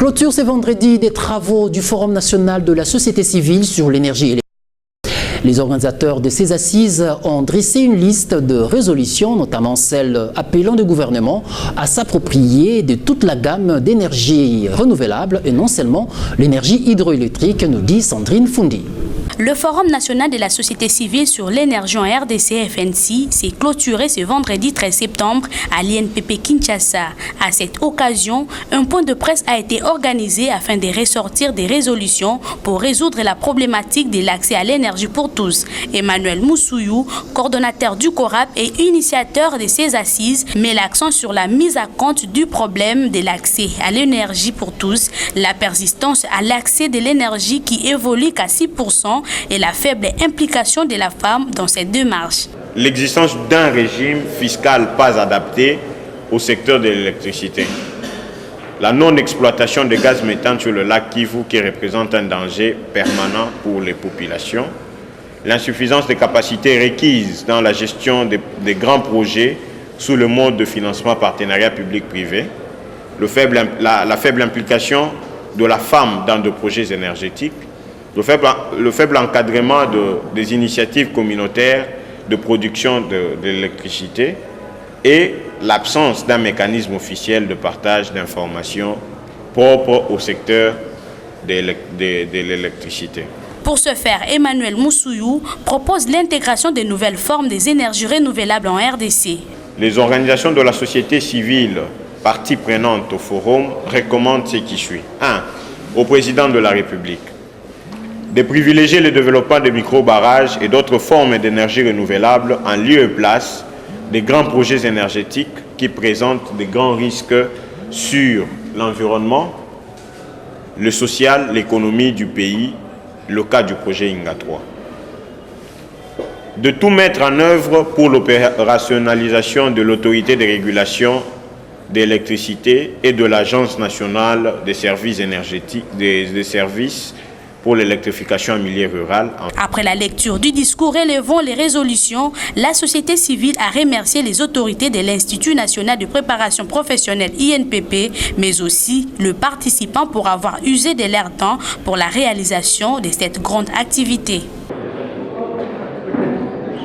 Clôture ce vendredi des travaux du Forum national de la société civile sur l'énergie électrique. Les organisateurs de ces assises ont dressé une liste de résolutions, notamment celle appelant le gouvernement à s'approprier de toute la gamme d'énergie renouvelable et non seulement l'énergie hydroélectrique, nous dit Sandrine Fundi. Le Forum national de la société civile sur l'énergie en RDC FNC s'est clôturé ce vendredi 13 septembre à l'INPP Kinshasa. À cette occasion, un point de presse a été organisé afin de ressortir des résolutions pour résoudre la problématique de l'accès à l'énergie pour tous. Emmanuel Moussouyou, coordonnateur du CORAP et initiateur de ces assises, met l'accent sur la mise à compte du problème de l'accès à l'énergie pour tous, la persistance à l'accès de l'énergie qui évolue qu'à 6%, et la faible implication de la femme dans cette démarche. L'existence d'un régime fiscal pas adapté au secteur de l'électricité. La non-exploitation de gaz méthane sur le lac Kivu qui représente un danger permanent pour les populations. L'insuffisance des capacités requises dans la gestion des grands projets sous le mode de financement partenariat public-privé. La faible implication de la femme dans des projets énergétiques. Le faible encadrement des initiatives communautaires de production de l'électricité et l'absence d'un mécanisme officiel de partage d'informations propre au secteur de l'électricité. Pour ce faire, Emmanuel Moussouyou propose l'intégration de nouvelles formes des énergies renouvelables en RDC. Les organisations de la société civile, parties prenantes au forum, recommandent ce qui suit. 1. Au président de la République de privilégier le développement de micro-barrages et d'autres formes d'énergie renouvelable en lieu et place des grands projets énergétiques qui présentent de grands risques sur l'environnement, le social, l'économie du pays, le cas du projet Inga 3. De tout mettre en œuvre pour l'opérationnalisation de l'autorité de régulation d'électricité et de l'Agence nationale des services énergétiques, des services pour l'électrification en milieu rural. Après la lecture du discours relevant les résolutions, la société civile a remercié les autorités de l'Institut national de préparation professionnelle INPP, mais aussi le participant pour avoir usé de leur temps pour la réalisation de cette grande activité.